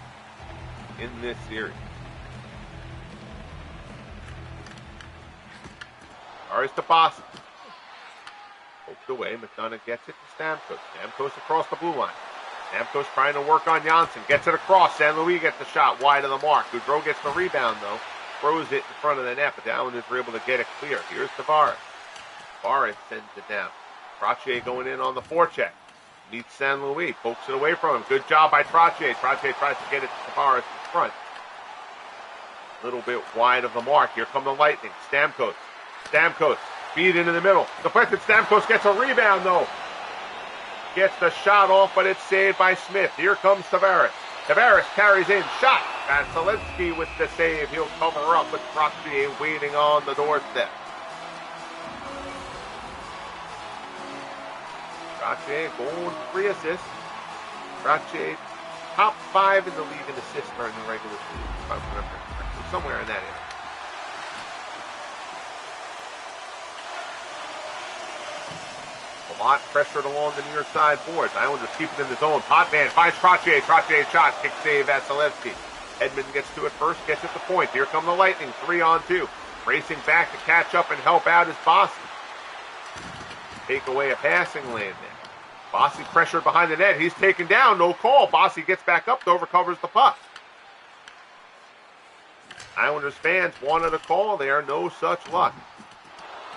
in this series. Tavares to Bossy. Poked away. McDonough gets it to Stamkos. Stamkos across the blue line. Stamkos trying to work on Jonsson. Gets it across. San Luis gets the shot wide of the mark. Goudreau gets the rebound, though. Throws it in front of the net, but the Islanders were able to get it clear. Here's Tavares. Tavares sends it down. Trottier going in on the forecheck. Meets San Luis. Pokes it away from him. Good job by Trottier. Trottier tries to get it to Tavares in front. A little bit wide of the mark. Here come the Lightning. Stamkos. Stamkos, feed into the middle. Deflected. Stamkos gets a rebound, though. Gets the shot off, but it's saved by Smith. Here comes Tavares. Tavares carries in. Shot. Vasilevsky with the save. He'll cover up with Trottier waiting on the doorstep. Trottier, goal and 3 assists. Trottier, top 5 in the league in assists during the regular season, if I remember correctly. Somewhere in that area. A lot pressured along the near side boards. Islanders keep it in the zone. Potvin finds Trottier. Trottier shot. Kick save. Vasilevsky. Edmund gets to it first. Gets at the point. Here come the Lightning. 3-on-2. Racing back to catch up and help out is Bossy. Take away a passing lane there. Bossy pressured behind the net. He's taken down. No call. Bossy gets back up, though, recovers the puck. Islanders fans wanted a call there. No such luck.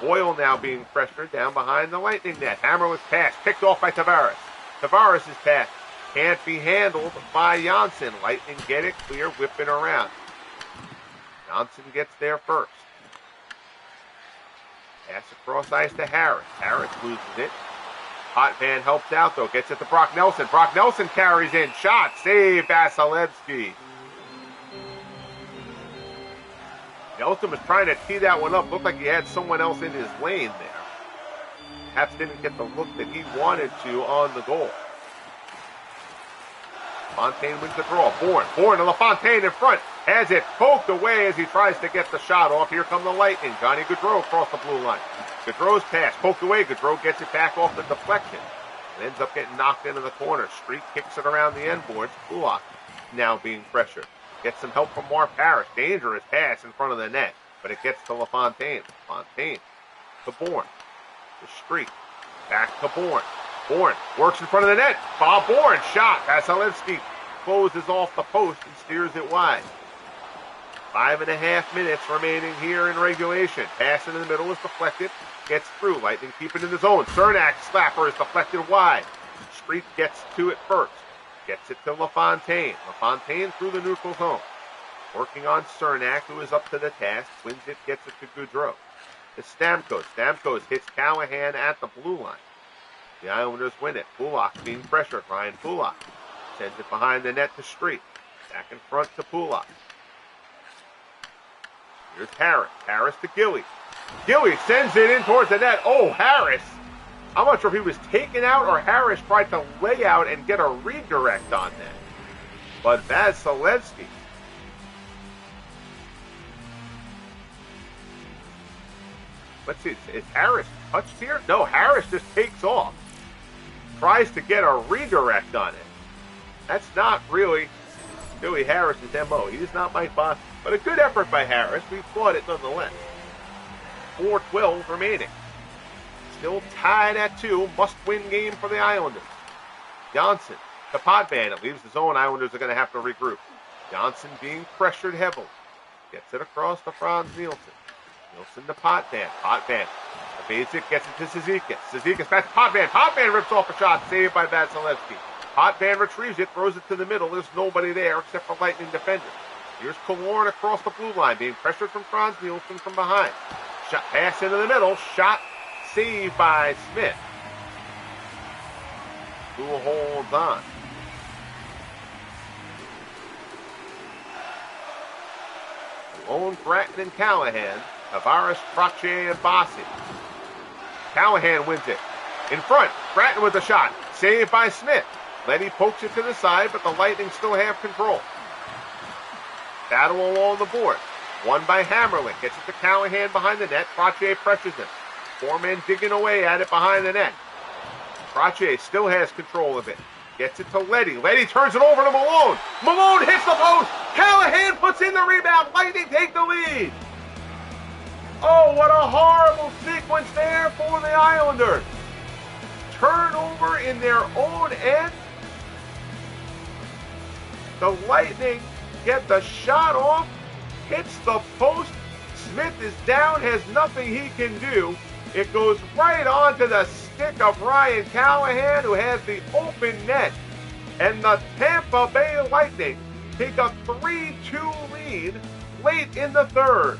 Boyle now being pressured down behind the Lightning net. Hammerless pass. Picked off by Tavares. Tavares' pass can't be handled by Jonsson. Lightning get it clear, whipping around. Jonsson gets there first. Pass across ice to Harris. Harris loses it. Potvin helps out, though. Gets it to Brock Nelson. Brock Nelson carries in. Shot. Save. Vasilevsky. Nelson was trying to tee that one up. Looked like he had someone else in his lane there. Perhaps didn't get the look that he wanted to on the goal. LaFontaine wins the draw. Bourne to LaFontaine in front. Has it poked away as he tries to get the shot off. Here come the Lightning. Johnny Gaudreau across the blue line. Gaudreau's pass poked away. Gaudreau gets it back off the deflection. And ends up getting knocked into the corner. Street kicks it around the end boards. Kulak now being pressured. Gets some help from Mark Parrish. Dangerous pass in front of the net. But it gets to LaFontaine. LaFontaine to Bourne. To Street. Back to Bourne. Bourne works in front of the net. Bob Bourne shot. Vasilevsky closes off the post and steers it wide. 5.5 minutes remaining here in regulation. Pass in the middle is deflected. Gets through. Lightning keep it in the zone. Cernak slapper is deflected wide. Street gets to it first. Gets it to LaFontaine. LaFontaine through the neutral zone. Working on Cernak, who is up to the task. Wins it, gets it to Gaudreau. To Stamkos. Stamkos hits Callahan at the blue line. The Islanders win it. Kulak being pressured. Ryan Kulak sends it behind the net to Street. Back in front to Kulak. Here's Harris. Harris to Gilly. Gilly sends it in towards the net. Oh, Harris. I'm not sure if he was taken out or Harris tried to lay out and get a redirect on that. But Vasilevsky. Let's see. Is Harris touched here? No, Harris just takes off. Tries to get a redirect on it. That's not really Billy Harris's MO. He is not Mike Bossy. But a good effort by Harris. We applaud it nonetheless. 4:12 remaining. Still tied at 2. Must-win game for the Islanders. Jonsson to Potvin. It leaves the zone. Islanders are going to have to regroup. Jonsson being pressured heavily. Gets it across to Franz Nielsen. Nielsen to Potvin. Potvin evades it. Gets it to Cizikas. Cizikas back to Potvin. Potvin rips off a shot. Saved by Vasilevsky. Potvin retrieves it. Throws it to the middle. There's nobody there except for Lightning defenders. Here's Killorn across the blue line. Being pressured from Franz Nielsen from behind. Shot pass into the middle. Shot saved by Smith. Who holds on. Malone, Gratton, and Callahan. Tavares, Trottier, and Bossy. Callahan wins it. In front. Gratton with the shot. Saved by Smith. Letty pokes it to the side, but the Lightning still have control. Battle along the board. Won by Hammerling. Gets it to Callahan behind the net. Trottier pressures him. 4 men digging away at it behind the net. Trottier still has control of it. Gets it to Letty. Letty turns it over to Malone. Malone hits the post. Callahan puts in the rebound. Lightning take the lead. Oh, what a horrible sequence there for the Islanders. Turnover in their own end. The Lightning get the shot off. Hits the post. Smith is down, has nothing he can do. It goes right onto the stick of Ryan Callahan, who has the open net. And the Tampa Bay Lightning take a 3-2 lead late in the third.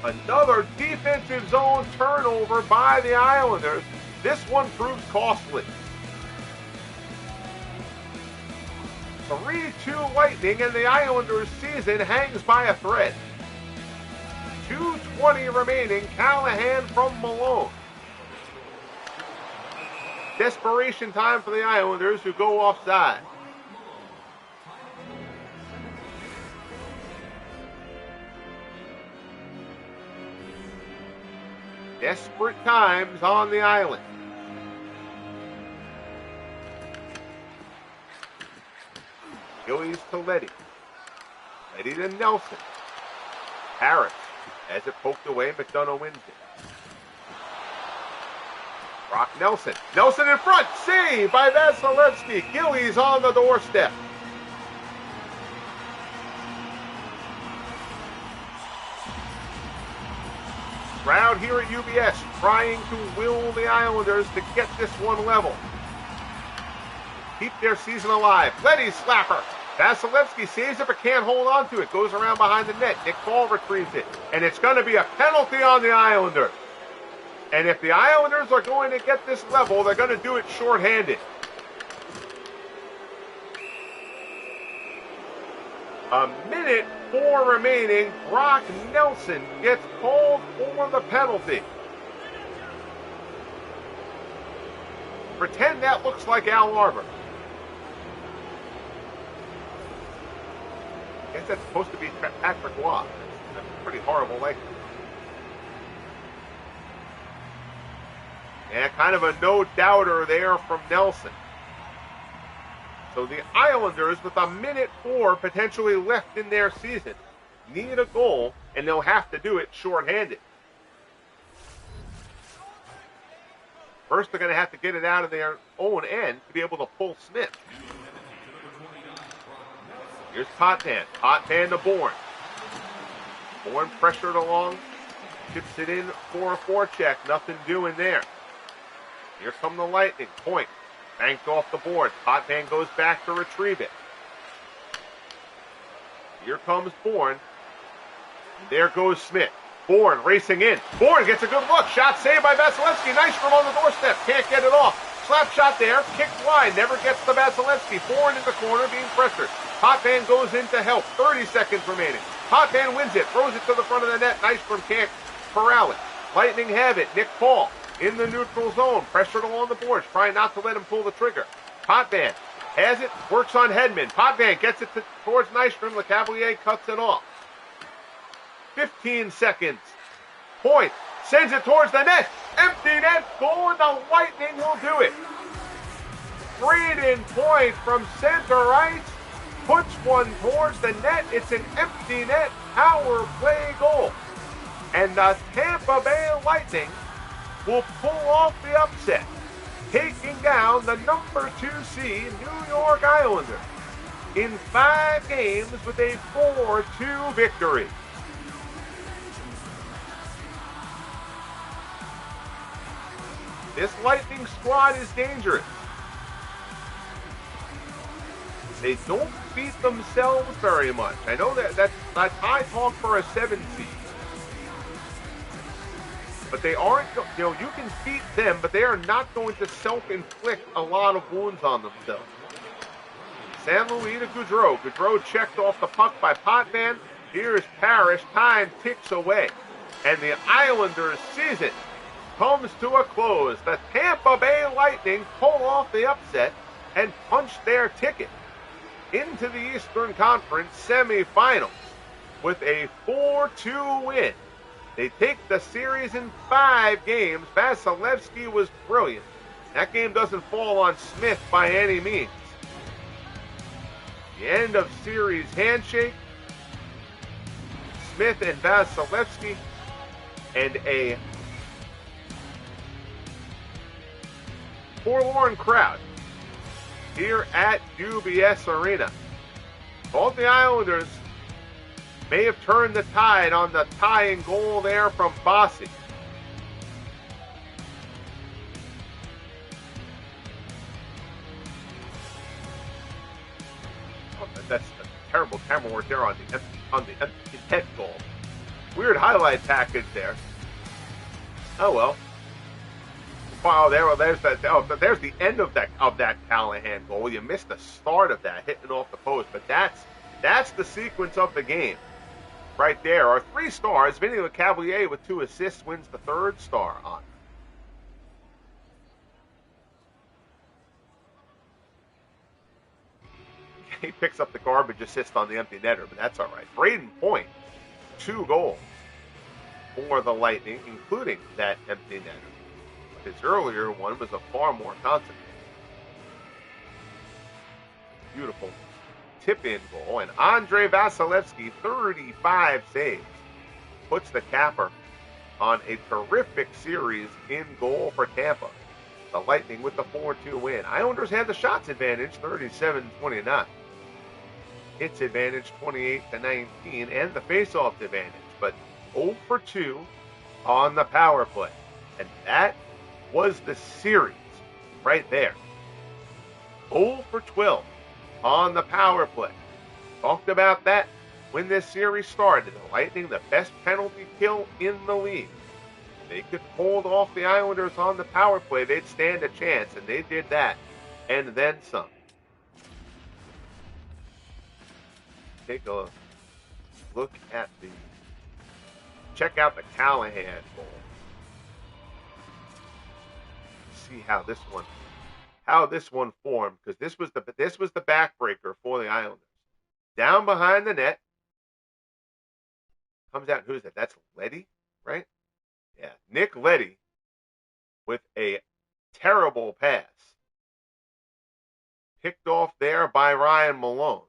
Another defensive zone turnover by the Islanders. This one proves costly. 3-2 Lightning, and the Islanders' season hangs by a thread. 2:20 remaining. Callahan from Malone. Desperation time for the Islanders, who go offside. Desperate times on the island. Gillies to Letty. Letty to Nelson. Harris has it poked away. McDonough wins it. Brock Nelson. Nelson in front. Saved by Vasilevsky. Gillies on the doorstep. Crowd here at UBS trying to will the Islanders to get this one level. Keep their season alive. Letty slapper. Vasilevsky saves it but can't hold on to it. Goes around behind the net. Nick Paul retrieves it. And it's going to be a penalty on the Islanders. And if the Islanders are going to get this level, they're going to do it shorthanded. A minute 4 remaining. Brock Nelson gets called for the penalty. Pretend that looks like Al Arbor. I guess that's supposed to be Patrick Waugh. That's pretty horrible like. And kind of a no-doubter there from Nelson. So the Islanders, with a minute 4 potentially left in their season, need a goal, and they'll have to do it shorthanded. First, they're going to have to get it out of their own end to be able to pull Smith. Here's Potvin. Potvin to Bourne. Bourne pressured along. Chips it in for a forecheck. Nothing doing there. Here come the Lightning. Point. Banked off the board. Potvin goes back to retrieve it. Here comes Bourne. There goes Smith. Bourne racing in. Bourne gets a good look. Shot saved by Vasilevsky. Nice from on the doorstep. Can't get it off. Slap shot there. Kicked wide. Never gets to Vasilevsky. Bourne in the corner being pressured. Potvin goes in to help. 30 seconds remaining. Potvin wins it. Throws it to the front of the net. Nice from Corrales. Lightning have it. Nick Paul in the neutral zone. Pressured along the boards. Trying not to let him pull the trigger. Potvin has it. Works on Hedman. Potvin gets it towards Nystrom. LeCavalier cuts it off. 15 seconds. Point. Sends it towards the net. Empty net. Goal, and the Lightning will do it. Braden Point from center ice puts one towards the net. It's an empty net power play goal. And the Tampa Bay Lightning will pull off the upset, taking down the number 2 seed New York Islanders in 5 games with a 4-2 victory. This Lightning squad is dangerous. They don't beat themselves very much. I know that's high talk for a 7 seed. But they aren't, you can beat them, but they are not going to self-inflict a lot of wounds on themselves. San Luis to Gaudreau. Gaudreau checked off the puck by Potvin. Here's Parrish. Time ticks away. And the Islanders' season comes to a close. The Tampa Bay Lightning pull off the upset and punch their ticket into the Eastern Conference semifinals with a 4-2 win. They take the series in 5 games. Vasilevsky was brilliant. That game doesn't fall on Smith by any means. The end of series handshake. Smith and Vasilevsky, and a forlorn crowd here at UBS Arena. Both the Islanders may have turned the tide on the tying goal there from Bossy. Oh, that's a terrible camera work there on the empty net goal. Weird highlight package there. Oh well. Wow, there's the end of that Callahan goal. You missed the start of that, hitting off the post, but that's the sequence of the game. Right there are 3 stars. Vinny LeCavalier with 2 assists wins the 3rd star on. He picks up the garbage assist on the empty netter, but that's all right. Braden Point, 2 goals for the Lightning, including that empty netter. His earlier one was a far more concentrated. Beautiful tip-in goal. And Andrei Vasilevsky, 35 saves, puts the capper on a terrific series in goal for Tampa. The Lightning with the 4-2 win. Islanders had the shots advantage, 37-29. Hits advantage, 28-19, and the face-off advantage. But 0 for 2 on the power play. And that was the series right there. 0 for 12 on the power play. Talked about that when this series started. The Lightning, the best penalty kill in the league. they could hold off the Islanders on the power play, they'd stand a chance, and they did that, and then some. Take a look at check out the Callahan goal. See how this one formed, because this was the backbreaker for the Islanders. Down behind the net, comes out. Who's that? That's Leddy, right? Yeah, Nick Leddy with a terrible pass, picked off there by Ryan Malone.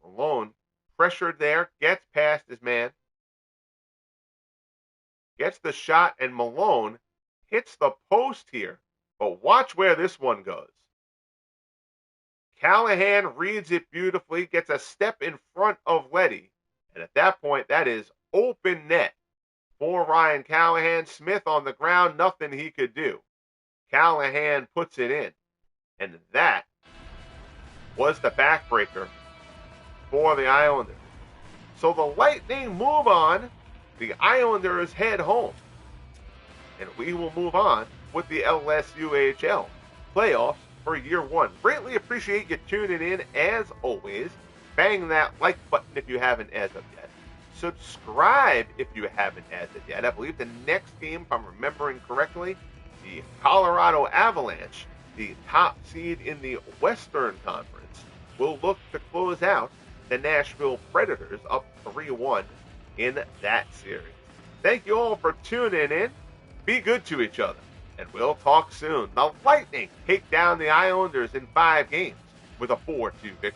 Malone pressured there, gets past his man, gets the shot, and Malone hits the post here. But watch where this one goes. Callahan reads it beautifully, gets a step in front of Leddy, and at that point, that is open net for Ryan Callahan. Smith on the ground, nothing he could do. Callahan puts it in, and that was the backbreaker for the Islanders. So the Lightning move on. The Islanders head home. And we will move on with the LSUHL playoffs for year one. Greatly appreciate you tuning in as always. Bang that like button if you haven't as of yet. Subscribe if you haven't as of yet. I believe the next game, if I'm remembering correctly, the Colorado Avalanche, the top seed in the Western Conference, will look to close out the Nashville Predators up 3-1 in that series. Thank you all for tuning in. Be good to each other, and we'll talk soon. The Lightning take down the Islanders in 5 games with a 4-2 victory.